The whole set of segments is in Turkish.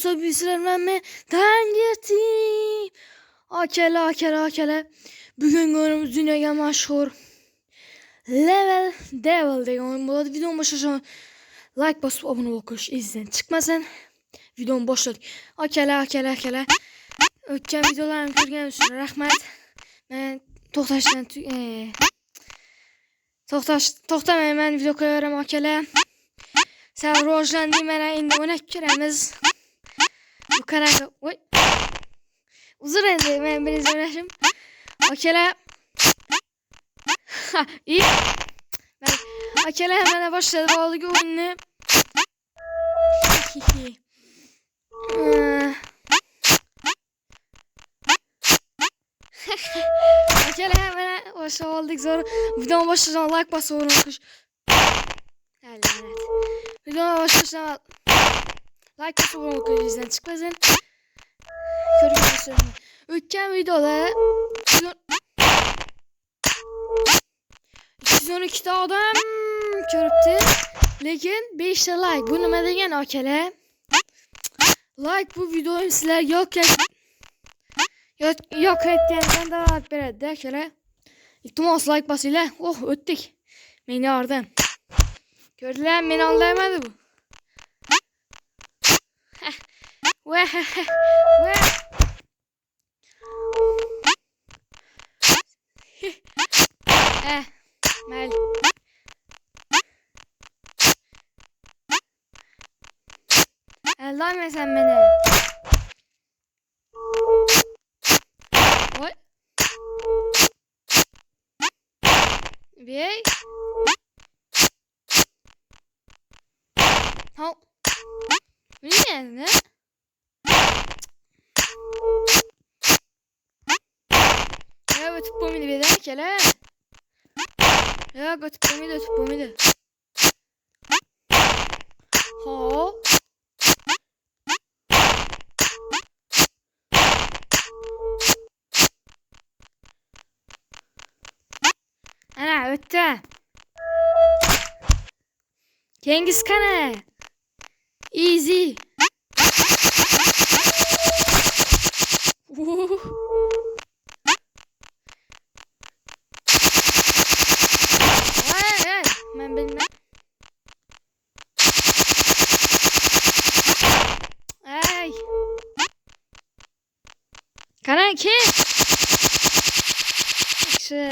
olsa bizlerden mi? Dengirtim. Akele. Bugün günümüz dünyaya meşhur Level Devil degan oyun bo'ladi. Videoni boshlashdan like bosib obuna bo'lish izdan chiqmasin. Videoni boshladik. Akele. O'tgan videolarni ko'rganingiz uchun rahmat. Men to'xtamayman video ko'raman akele. Sen rivojlanding, mana endi o'ynab ko'ramiz. Bu qanaqa? Voy. Uzr endi men birinchi o'ynashim. Akele. Ha, iyi. Akele hemen başladı oldu oyunu. Akele hemen başladık sonra videonun başından like basıp unutmuş. Evet. Videonun başından like basıp unutmuş izlen çıkmasın. Görüşürüz. Ülken videoda 212 adam ko'ribdi, lekin 5 ta like. Bu nima degan akalar? Like bu videoyim sizlar yok etgandan davom beradi akalar. İltimos like bosinglar. Oh, o'tdik. Meni yordim. Ko'rdilar, meni oldaymadi bu. Mayli. Allaymasan meni. Voy. Bey. Ha. Bu ne? Ya bu tüp pomini beder kele. Ya götüp pomide. Ha. Ana ötte. Cengiz Kan'a. Easy. Ben bilmem. Ay. Kanki. Şu.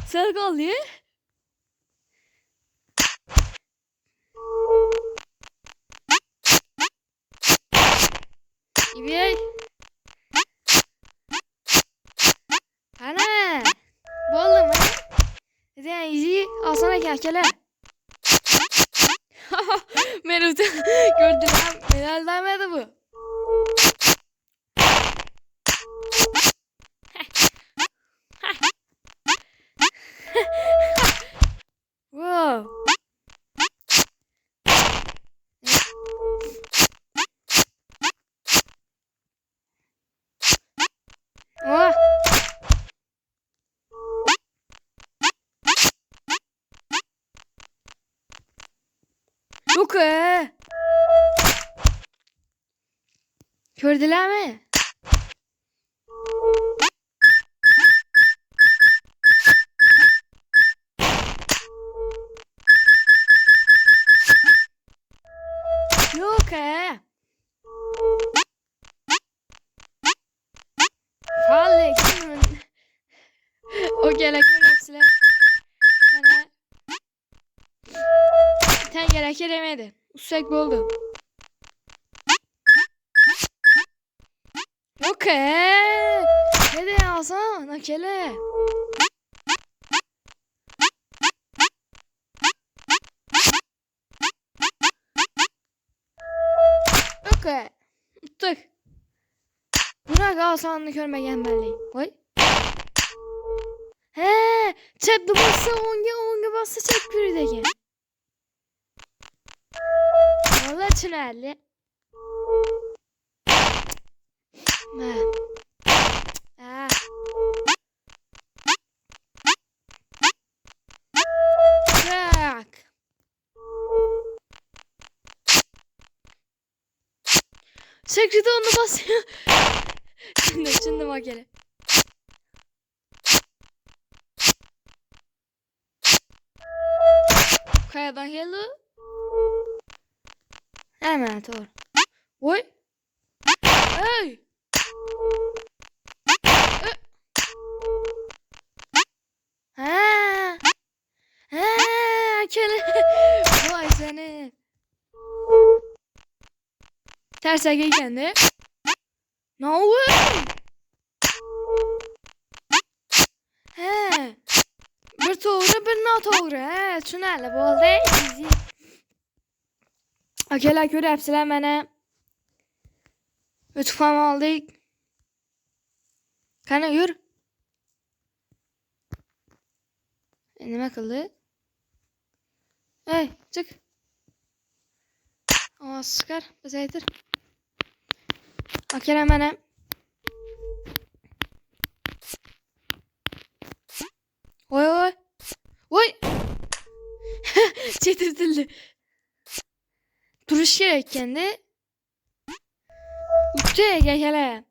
Sen kalıyor. İbey. Ana. Boldu mu? Sen izi alsana kakele. Beni gördüler. Beni aldırmadı bu. Wow. Oh. Yok. Gördüler mi? Yok. Vallahi o gerek hepsiler. Ten gerek edemedi. Usek oldu. Yok. Ne de alsan akele. Yok. Uttuk. Buna kalsanını görmegen belli. Vay. He, çepli bassa onga bassa çep yürüdeki. Valla tünelli. Secret'e onu basıyor. Şimdi bak hele. Kayadan geldi. Hemen doğru. Oy. Hey. Ha. Ha. Kele. Vay seni. Terse geldi. No way. He. Bir doğru bir notoğru. He. Tünelle oldu. Easy. Akela görəbsizlər mənə lütfən aldık. Kana yürü. Nima qildi? Ey, çık. Oscar, bizaytir. Akela mənə Oy oy. Oy. Çetirtildi. Duruş gereken de Uçtuya gel.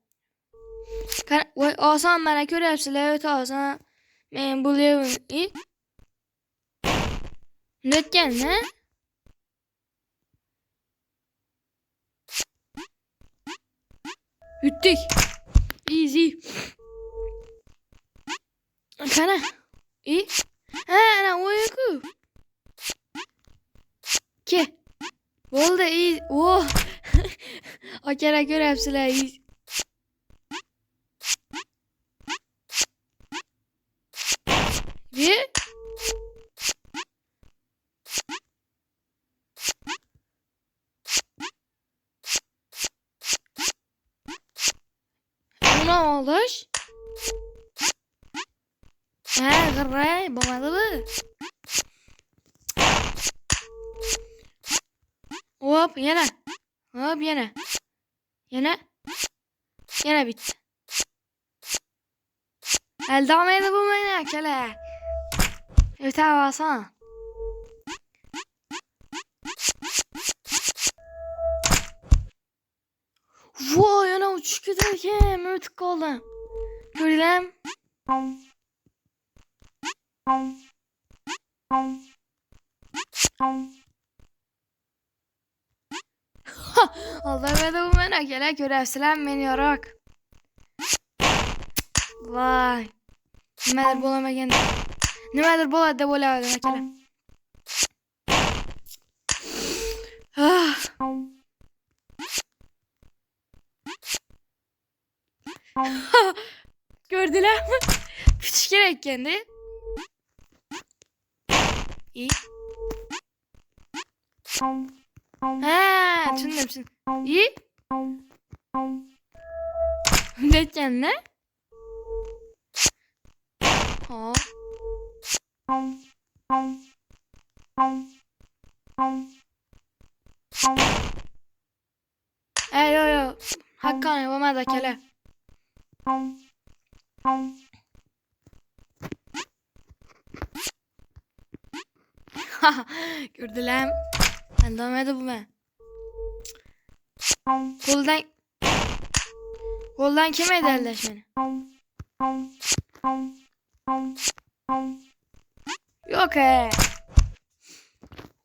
Oy asan bana görevsizler öte asan. Ben buluyorum. İyi. Nötken ne? Yuttuk. Easy. Kana. İyi. Ha ana uyku. Ke. Oldu iyi. Oh. O kere görevsizler iyi. Bir. Buna olmuş. Ha gırray. Bulmadı mı? Hop yine. Hop yine. Yine. Yine bitti. Eldamaydı bu beni kele. Öte havasana. Vay ana uçuş giderken ötük kaldım. Görülem. Allah'ım bu bana gele görevsizler beni yarak. Vay. Nimedir bulamagan. Nimedir bo'ladi deb o'yladim akalar. Gördüler mi? Küçük gerek kendi. İyi. Ha, düşündüm. İyi. Derken ne? Ha. Yo. Hakan yapamadı kele. Gördüler. Anlamadı bu ben. Koldan kim ederler seni? Yok he.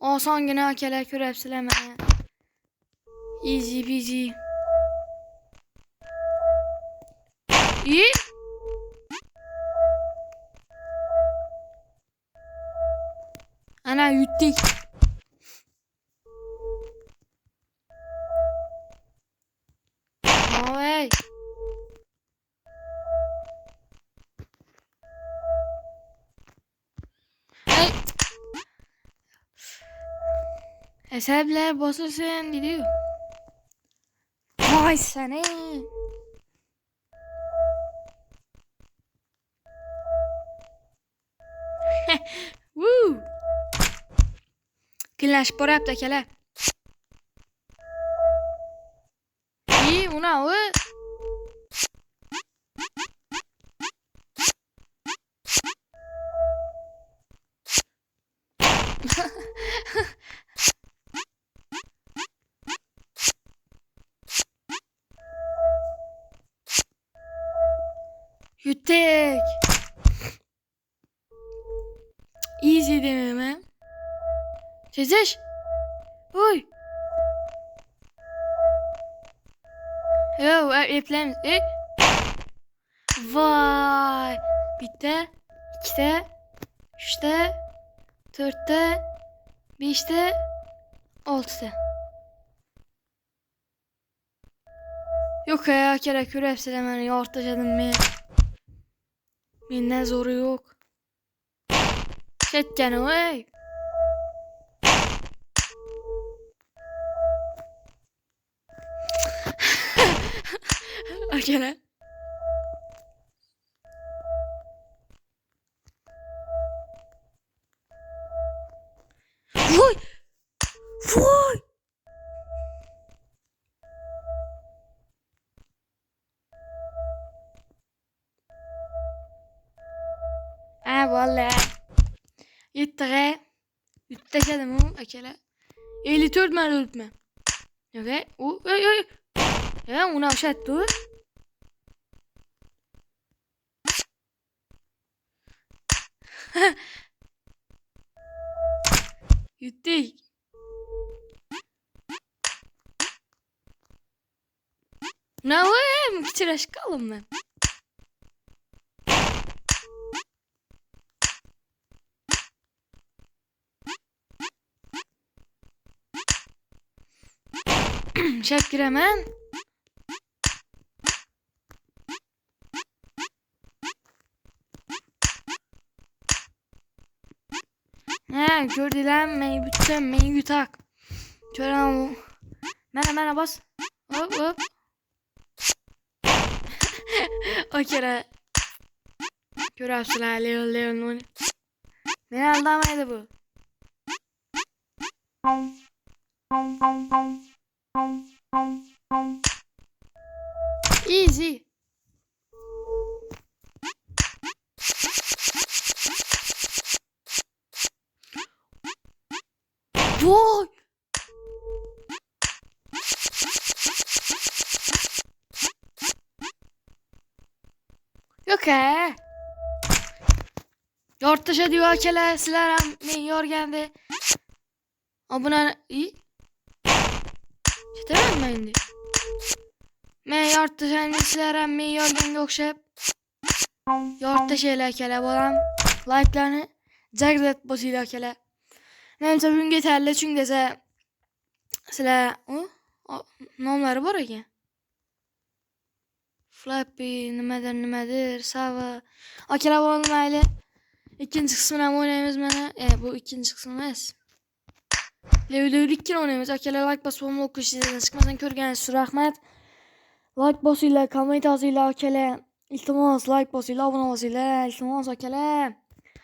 Asan günah keler körepsileme. Easy peasy. İyi. Ana yuttuk. Ay. Ay. Hesaplar basırsan gidiyor. Vay seni. Woo. Clash borapta kela. İyi una o. Yuttuk. Easy demem ha. Tezeş. Oy. Yo, eplemiz. Vay. Bitti. 2'de. 3'te. 4'te. 5'te. 6'da. Yok ya, gerek yok, hepsine beni yortacadım ben. Benden zoru yok. Çetkene oy. Akele. Vay. Vay. Vallahi. Yettige. Yuttekedim o akele. 54 mərə öldürmə. Evet. O. Ya ona aşağı dur. Yuttuk. Ne var? Kiçileş kalım ben. Şap giremem. He gördüler beni bütün beni yutak. Görem. Mene bas. Hop. O kere. Görevsiler Leon. Beni aldamaydı bu. Easy. Vay. Yok he. Yortaşa diyor akele silerim men yorganda. Abuna iyi. Çetemem ben indi. Men yortaşa silerim men yorganda okşap. Yortaşa ile akele bolam. Like'larını cagdet basıyla akele. Neyse bugün yeterli çünkü dese sizler o nomları var ya. Flappy nimedir sava. Akela bolam aile. İkinci kısmına oynayımız bana. Bu ikinci kısmımız. Level 2 oynayımız. Akela like basıp olma okuş izlediğiniz çıkmadan körgeniz rahmet. Like basıyla, comment azıyla akela. İltimas like basıyla, abone basıyla. İltimas akela.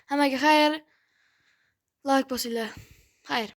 Hemen hayır. Like basıyla. Hayır.